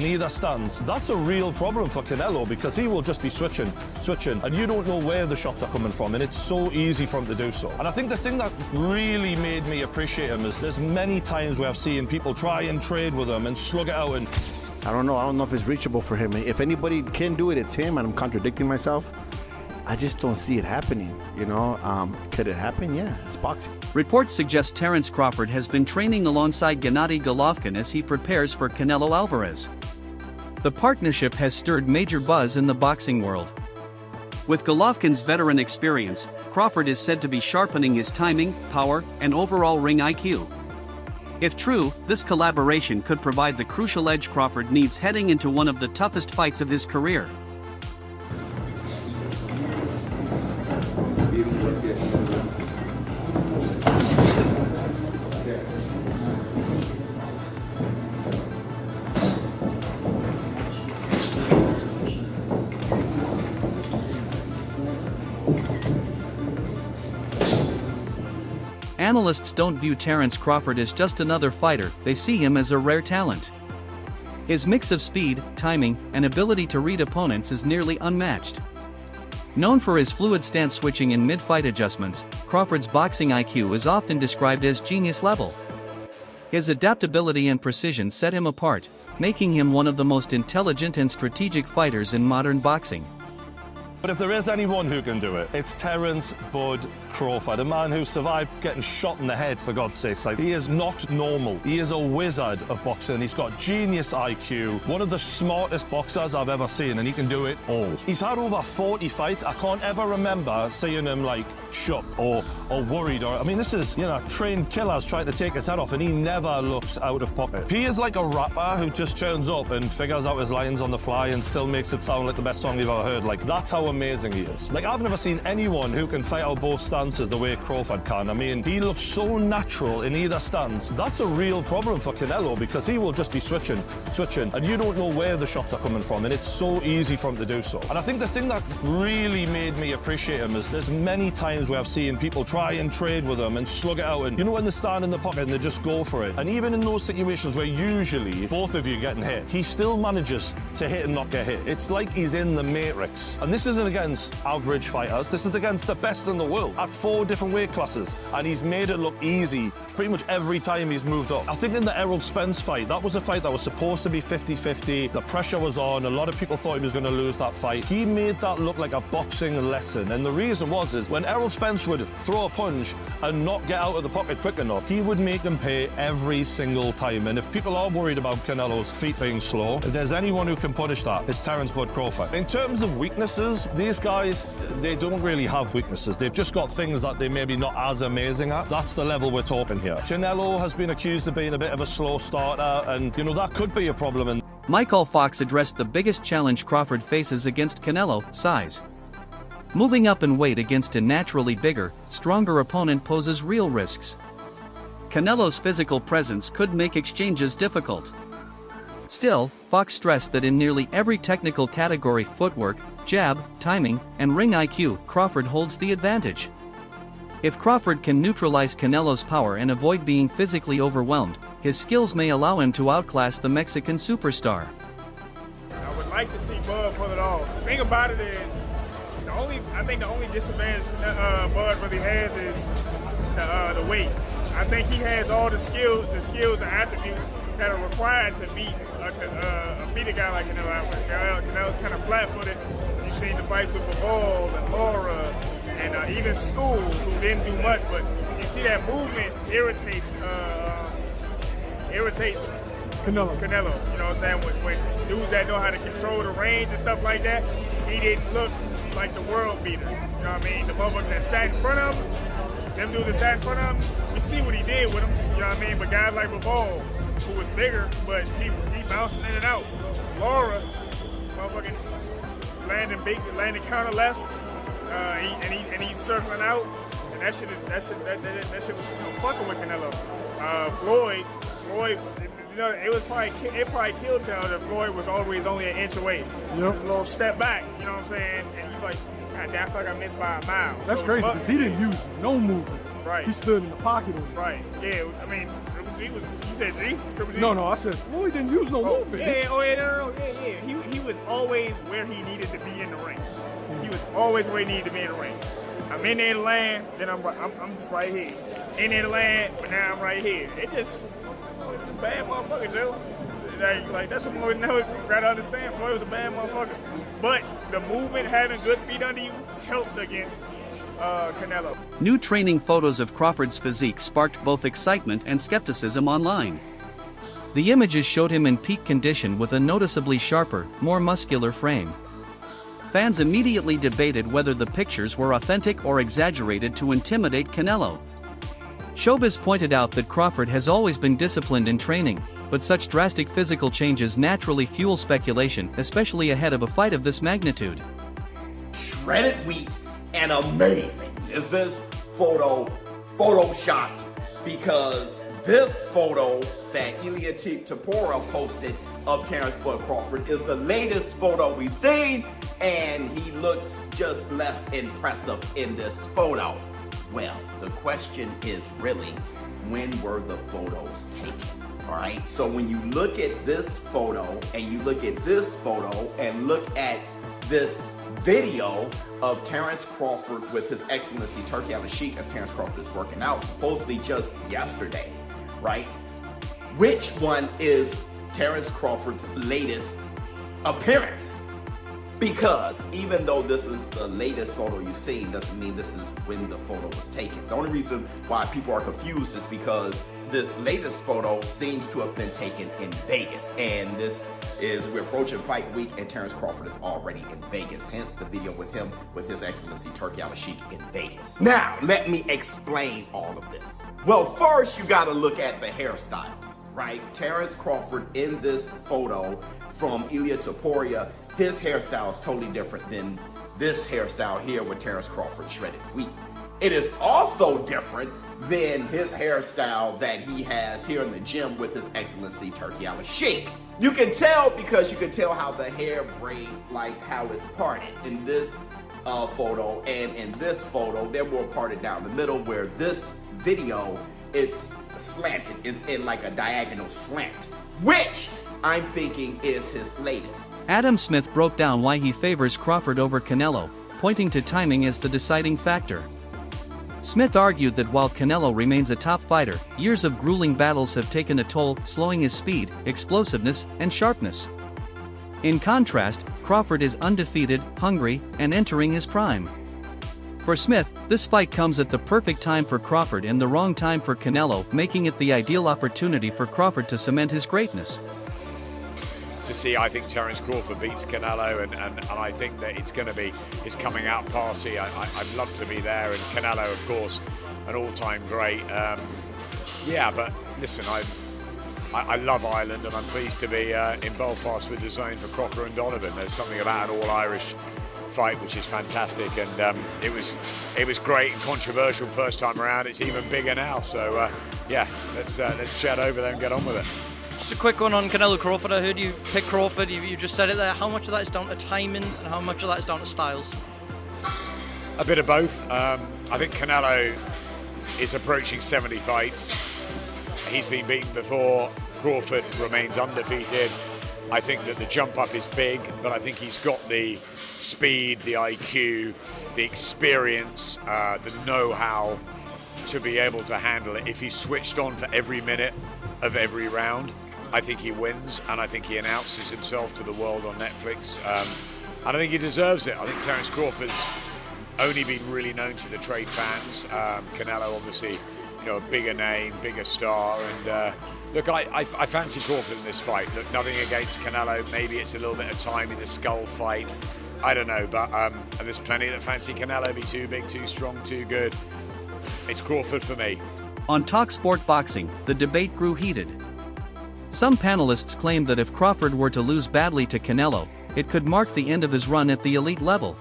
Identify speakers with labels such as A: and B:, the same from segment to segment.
A: either stance, that's a real problem for Canelo because he will just be switching, and you don't know where the shots are coming from, and it's so easy for him to do so. And I think the thing that really made me appreciate him is there's many times where I've seen people try and trade with him and slug it out and...
B: I don't know if it's reachable for him. If anybody can do it, it's him, and I'm contradicting myself. I just don't see it happening, you know? Could it happen? Yeah, it's boxing.
C: Reports suggest Terence Crawford has been training alongside Gennady Golovkin as he prepares for Canelo Álvarez. The partnership has stirred major buzz in the boxing world. With Golovkin's veteran experience, Crawford is said to be sharpening his timing, power, and overall ring IQ. If true, this collaboration could provide the crucial edge Crawford needs heading into one of the toughest fights of his career. Analysts don't view Terence Crawford as just another fighter, they see him as a rare talent. His mix of speed, timing, and ability to read opponents is nearly unmatched. Known for his fluid stance switching and mid-fight adjustments, Crawford's boxing IQ is often described as genius level. His adaptability and precision set him apart, making him one of the most intelligent and strategic fighters in modern boxing.
A: But if there is anyone who can do it, it's Terence Bud Crawford, a man who survived getting shot in the head, for God's sakes. Like, he is not normal. He is a wizard of boxing. He's got genius IQ, one of the smartest boxers I've ever seen, and he can do it all. He's had over 40 fights. I can't ever remember seeing him, like, shook or worried. I mean, this is, you know, trained killers trying to take his head off, and he never looks out of pocket. He is like a rapper who just turns up and figures out his lines on the fly and still makes it sound like the best song you've ever heard. Like, that's how amazing he is. Like, I've never seen anyone who can fight out both stances the way Crawford can. I mean, he looks so natural in either stance. That's a real problem for Canelo because he will just be switching, and you don't know where the shots are coming from, and it's so easy for him to do so. And I think the thing that really made me appreciate him is there's many times where I've seen people try and trade with him and slug it out, and you know when they stand in the pocket and they just go for it. And even in those situations where usually both of you are getting hit, he still manages to hit and not get hit. It's like he's in the Matrix. And this isn't against average fighters. This is against the best in the world at 4 different weight classes, and he's made it look easy pretty much every time he's moved up. I think in the Errol Spence fight, that was a fight that was supposed to be 50-50. The pressure was on. A lot of people thought he was going to lose that fight. He made that look like a boxing lesson, and the reason is when Errol Spence would throw a punch and not get out of the pocket quick enough, he would make them pay every single time. And if people are worried about Canelo's feet being slow, if there's anyone who can punish that, it's Terence Bud Crawford. In terms of weaknesses, these guys, they don't really have weaknesses. They've just got things that they maybe not as amazing at. That's the level we're talking here. Canelo has been accused of being a bit of a slow starter, and, you know, that could be a problem. And
C: Michael Fox addressed the biggest challenge Crawford faces against Canelo: size. Moving up in weight against a naturally bigger, stronger opponent poses real risks. Canelo's physical presence could make exchanges difficult. Still, Fox stressed that in nearly every technical category, footwork, jab, timing, and ring IQ, Crawford holds the advantage. If Crawford can neutralize Canelo's power and avoid being physically overwhelmed, his skills may allow him to outclass the Mexican superstar.
D: I would like to see Bud pull it off. The thing about it is, I think the only disadvantage Bud really has is the weight. I think he has all the skills and attributes that are required to beat a guy like Canelo Álvarez. Canelo's kind of flat-footed. You've seen the fights with Bivol and Laura and even School, who didn't do much, but you see that movement irritates Canelo. You know what I'm saying? When dudes that know how to control the range and stuff like that, he didn't look like the world beater. You know what I mean? The motherfuckers that sat in front of him, them dudes that sat in front of him, we see what he did with him. You know what I mean? But guys like Bivol, who was bigger, but he bouncing in and out. Laura, motherfucking landing counter lefts, and he's circling out, and that shit was fucking with Canelo. Floyd, you know, it probably killed Canelo if Floyd was always only an inch away. Yep. Just a little step back, you know what I'm saying? And he's like, God damn, I feel like I missed by a mile.
E: That's so crazy, because he didn't use no movement.
D: Right.
E: He stood in the pocket.
D: Right, yeah, I mean, G was, you said G? Triple G?
E: No, I said Floyd didn't use no movement.
D: Yeah. He was always where he needed to be in the ring. He was always where he needed to be in the ring. I'm in there to land, then I'm just right here. In there to land, but now I'm right here. It just bad motherfucker, Joe. Like that's what Floyd gotta understand. Floyd was a bad motherfucker. But the movement, having good feet under you, helps against Canelo.
C: New training photos of Crawford's physique sparked both excitement and skepticism online. The images showed him in peak condition with a noticeably sharper, more muscular frame. Fans immediately debated whether the pictures were authentic or exaggerated to intimidate Canelo. Showbiz pointed out that Crawford has always been disciplined in training, but such drastic physical changes naturally fuel speculation, especially ahead of a fight of this magnitude.
F: Shredded wheat and amazing is this photo photoshopped, because this photo that Ilia Topuria posted of Terence Bud Crawford is the latest photo we've seen, and he looks just less impressive in this photo. Well, the question is really, when were the photos taken? All right, so when you look at this photo and you look at this photo and look at this video of Terence Crawford with His Excellency Turki Al-Sheikh as Terence Crawford is working out, supposedly just yesterday, right? Which one is Terence Crawford's latest appearance? Because even though this is the latest photo you've seen, doesn't mean this is when the photo was taken. The only reason why people are confused is because this latest photo seems to have been taken in Vegas. And this is, we're approaching fight week and Terence Crawford is already in Vegas. Hence the video with him with His Excellency Turki Al-Sheikh in Vegas. Now, let me explain all of this. Well, first you gotta look at the hairstyles, right? Terence Crawford in this photo from Ilia Topuria, his hairstyle is totally different than this hairstyle here with Terence Crawford shredded wheat. It is also different than his hairstyle that he has here in the gym with His Excellency Turki Al-Sheikh. You can tell because you can tell how the hair braid, like how it's parted in this photo, and in this photo, they're more parted down the middle, where this video, it's slanted, it's in like a diagonal slant, which I'm thinking is his latest.
C: Adam Smith broke down why he favors Crawford over Canelo, pointing to timing as the deciding factor. Smith argued that while Canelo remains a top fighter, years of grueling battles have taken a toll, slowing his speed, explosiveness, and sharpness. In contrast, Crawford is undefeated, hungry, and entering his prime. For Smith, this fight comes at the perfect time for Crawford and the wrong time for Canelo, making it the ideal opportunity for Crawford to cement his greatness.
G: To see, I think Terence Crawford beats Canelo, and I think that it's going to be his coming out party. I'd love to be there, and Canelo, of course, an all-time great. Yeah, but listen, I love Ireland, and I'm pleased to be in Belfast with the zone for Crocker and Donovan. There's something about an all-Irish fight which is fantastic, and it was great and controversial first time around. It's even bigger now, so yeah, let's chat over there and get on with it.
H: Just a quick one on Canelo Crawford. I heard you pick Crawford, you just said it there. How much of that is down to timing and how much of that is down to styles?
G: A bit of both. I think Canelo is approaching 70 fights. He's been beaten before. Crawford remains undefeated. I think that the jump up is big, but I think he's got the speed, the IQ, the experience, the know-how to be able to handle it. If he's switched on for every minute of every round, I think he wins, and I think he announces himself to the world on Netflix. And I think he deserves it. I think Terence Crawford's only been really known to the trade fans. Canelo, obviously, you know, a bigger name, bigger star, and look, I fancy Crawford in this fight. Look, nothing against Canelo. Maybe it's a little bit of time in the skull fight. I don't know, but there's plenty that fancy Canelo be too big, too strong, too good. It's Crawford for me.
C: On TalkSport Boxing, the debate grew heated. Some panelists claimed that if Crawford were to lose badly to Canelo, it could mark the end of his run at the elite level.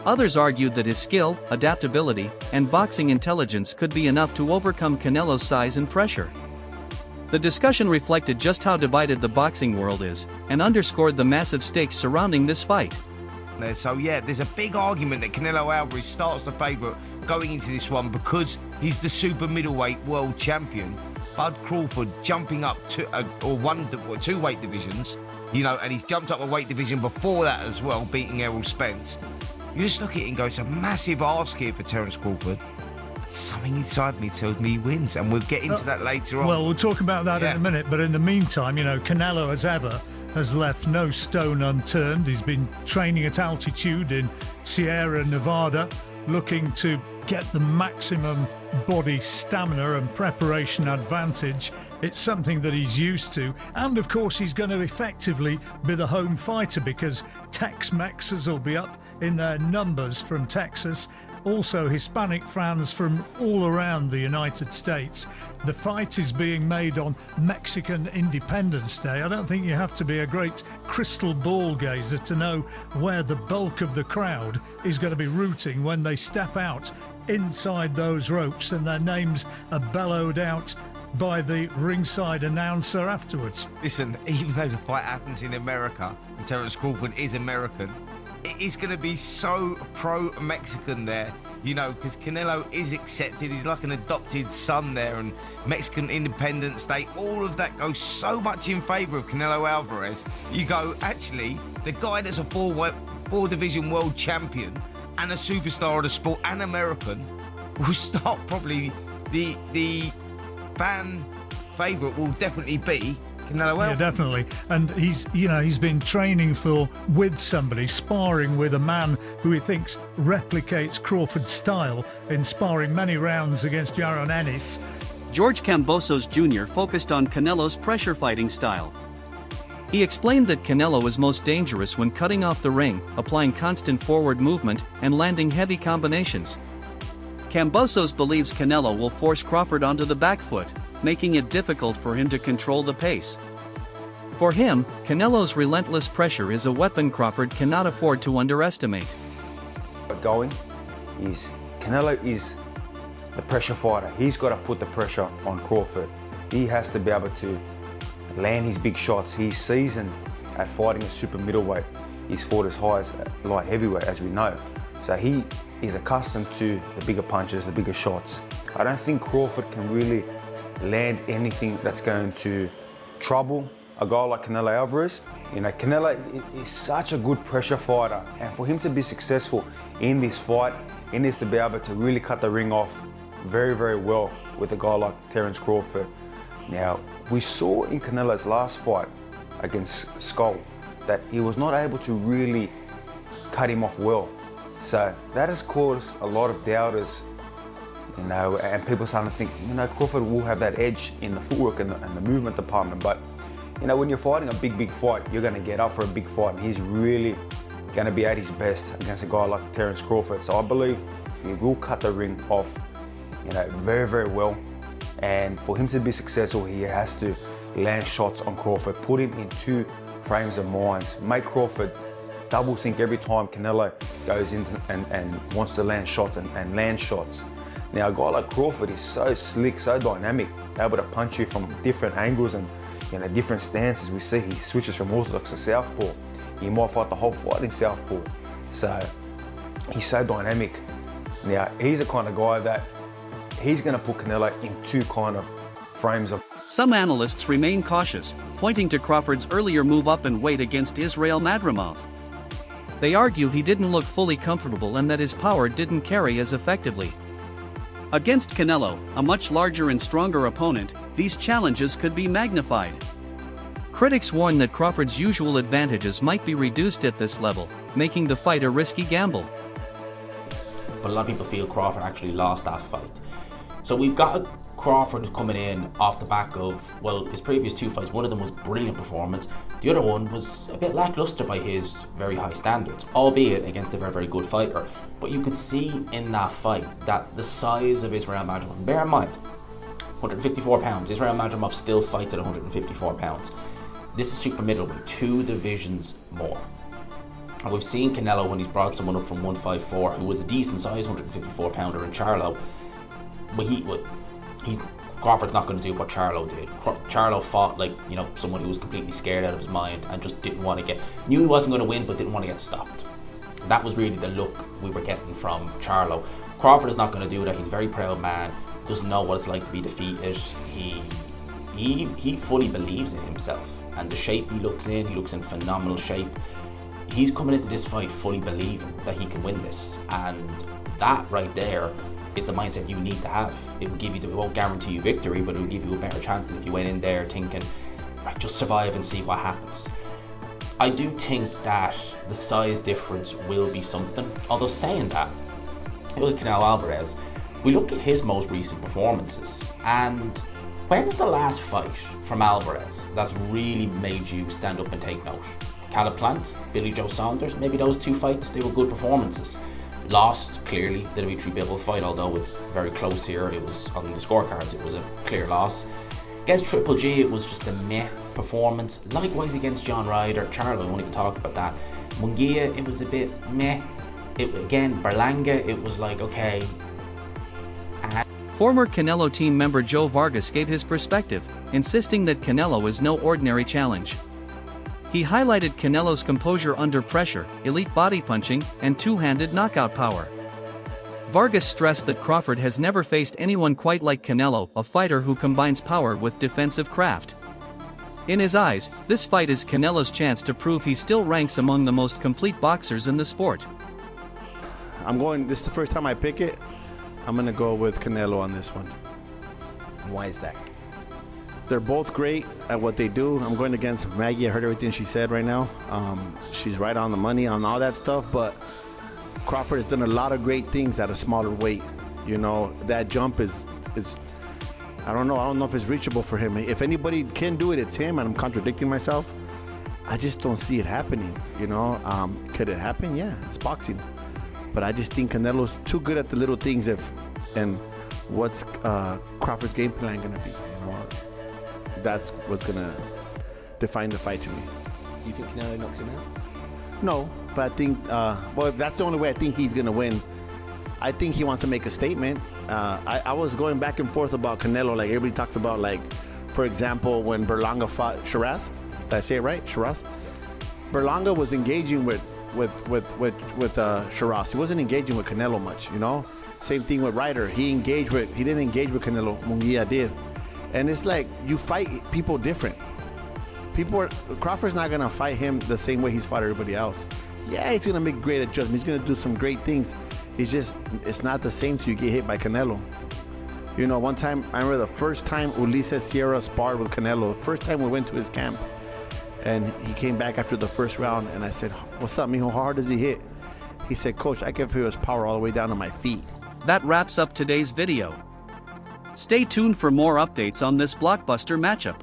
C: Others argued that his skill, adaptability, and boxing intelligence could be enough to overcome Canelo's size and pressure. The discussion reflected just how divided the boxing world is, and underscored the massive stakes surrounding this fight.
I: So yeah, there's a big argument that Canelo Álvarez starts the favourite going into this one because he's the super middleweight world champion. Bud Crawford jumping up to two weight divisions, you know, and he's jumped up a weight division before that as well, beating Errol Spence. You just look at it and go, it's a massive ask here for Terence Crawford. But something inside me tells me he wins, and we'll get into that later on.
E: Well, we'll talk about that in a minute, but in the meantime, you know, Canelo, as ever, has left no stone unturned. He's been training at altitude in Sierra Nevada, looking to get the maximum body stamina and preparation advantage. It's something that he's used to, and of course he's going to effectively be the home fighter, because Tex-Mexers will be up in their numbers from Texas, also Hispanic fans from all around the United States. The fight is being made on Mexican Independence Day. I don't think you have to be a great crystal ball gazer to know where the bulk of the crowd is going to be rooting when they step out inside those ropes and their names are bellowed out by the ringside announcer afterwards.
I: Listen, even though the fight happens in America and Terence Crawford is American, it is going to be so pro-Mexican there, you know, because Canelo is accepted. He's like an adopted son there, and Mexican Independence Day, all of that goes so much in favour of Canelo Álvarez. You go, actually, the guy that's a four-division world champion and a superstar of the sport and American will start probably the fan favourite will definitely be Canelo Álvarez.
E: Yeah, definitely. And he's been training with somebody, sparring with a man who he thinks replicates Crawford's style in sparring many rounds against Yaron Ennis.
C: George Kambosos Jr. focused on Canelo's pressure fighting style. He explained that Canelo is most dangerous when cutting off the ring, applying constant forward movement, and landing heavy combinations. Kambosos believes Canelo will force Crawford onto the back foot, making it difficult for him to control the pace. For him, Canelo's relentless pressure is a weapon Crawford cannot afford to underestimate.
J: Canelo is the pressure fighter. He's got to put the pressure on Crawford. He has to be able to land his big shots. He's seasoned at fighting a super middleweight. He's fought as high as light heavyweight, as we know. So he is accustomed to the bigger punches, the bigger shots. I don't think Crawford can really land anything that's going to trouble a guy like Canelo Álvarez. You know, Canelo is such a good pressure fighter, and for him to be successful in this fight, he needs to be able to really cut the ring off very, very well with a guy like Terence Crawford. Now, we saw in Canelo's last fight against Skull that he was not able to really cut him off well. So that has caused a lot of doubters, you know, and people starting to think, you know, Crawford will have that edge in the footwork and the movement department. But, you know, when you're fighting a big fight, you're going to get up for a big fight, and he's really going to be at his best against a guy like Terence Crawford. So I believe he will cut the ring off, you know, very, very well. And for him to be successful, he has to land shots on Crawford, put him in two frames of mind, make Crawford double think every time Canelo goes in and wants to land shots and land shots. Now, a guy like Crawford is so slick, so dynamic, able to punch you from different angles and, you know, different stances. We see he switches from orthodox to southpaw. He might fight the whole fight in southpaw. So he's so dynamic. Now, he's the kind of guy that he's going to put Canelo in two kind of frames of.
C: Some analysts remain cautious, pointing to Crawford's earlier move up in weight against Israil Madrimov. They argue he didn't look fully comfortable and that his power didn't carry as effectively. Against Canelo, a much larger and stronger opponent, these challenges could be magnified. Critics warn that Crawford's usual advantages might be reduced at this level, making the fight a risky gamble.
K: But a lot of people feel Crawford actually lost that fight. So we've got Crawford coming in off the back of, well, his previous two fights. One of them was brilliant performance. The other one was a bit lackluster by his very high standards, albeit against a very, very good fighter. But you could see in that fight that the size of Israil Madrimov, bear in mind, 154 pounds, Israil Madrimov still fights at 154 pounds. This is super middleweight, 2 divisions more. And we've seen Canelo when he's brought someone up from 154 who was a decent size 154 pounder in Charlo. But Crawford's not going to do what Charlo did. Charlo fought like, you know, someone who was completely scared out of his mind and just didn't want to knew he wasn't going to win but didn't want to get stopped. That was really the look we were getting from Charlo. Crawford is not going to do that. He's a very proud man, doesn't know what it's like to be defeated. he fully believes in himself, and the shape he looks in phenomenal shape. He's coming into this fight fully believing that he can win this, and that right there is the mindset you need to have. It will give you, it won't guarantee you victory, but it will give you a better chance than if you went in there thinking, right, just survive and see what happens. I do think that the size difference will be something. Although saying that, look at Canelo Álvarez, we look at his most recent performances, and when's the last fight from Álvarez that's really made you stand up and take note? Caliplant, Billy Joe Saunders, maybe those two fights, they were good performances. Lost, clearly, the Dimitri Bivol fight, although it's very close here, it was on the scorecards, it was a clear loss. Against Triple G, it was just a meh performance. Likewise against John Ryder, Charlo, I won't even talk about that. Munguia, it was a bit meh. Again, Berlanga, it was like, okay.
C: Former Canelo team member Joe Vargas gave his perspective, insisting that Canelo is no ordinary challenge. He highlighted Canelo's composure under pressure, elite body punching, and two-handed knockout power. Vargas stressed that Crawford has never faced anyone quite like Canelo, a fighter who combines power with defensive craft. In his eyes, this fight is Canelo's chance to prove he still ranks among the most complete boxers in the sport.
B: This is the first time I pick it. I'm going to go with Canelo on this one.
L: Why is that?
B: They're both great at what they do. I'm going against Maggie. I heard everything she said right now. She's right on the money on all that stuff, but Crawford has done a lot of great things at a smaller weight. You know, that jump is I don't know if it's reachable for him. If anybody can do it, it's him, and I'm contradicting myself. I just don't see it happening, you know. Could it happen? Yeah, it's boxing. But I just think Canelo's too good at the little things. And what's Crawford's game plan gonna be? You know, that's what's gonna define the fight to me.
L: Do you think Canelo knocks him out?
B: No, but I think, well, that's the only way I think he's gonna win. I think he wants to make a statement. I was going back and forth about Canelo, like everybody talks about, like, for example, when Berlanga fought Shiraz. Did I say it right? Shiraz? Berlanga was engaging with Shiraz. He wasn't engaging with Canelo much, you know? Same thing with Ryder. He didn't engage with Canelo. Munguia did. And it's like, you fight people different. Crawford's not gonna fight him the same way he's fought everybody else. Yeah, he's gonna make great adjustments. He's gonna do some great things. It's not the same till you get hit by Canelo. You know, one time, I remember the first time Ulises Sierra sparred with Canelo, the first time we went to his camp, and he came back after the first round, and I said, "What's up, mijo? How hard does he hit?" He said, "Coach, I can feel his power all the way down to my feet."
C: That wraps up today's video. Stay tuned for more updates on this blockbuster matchup.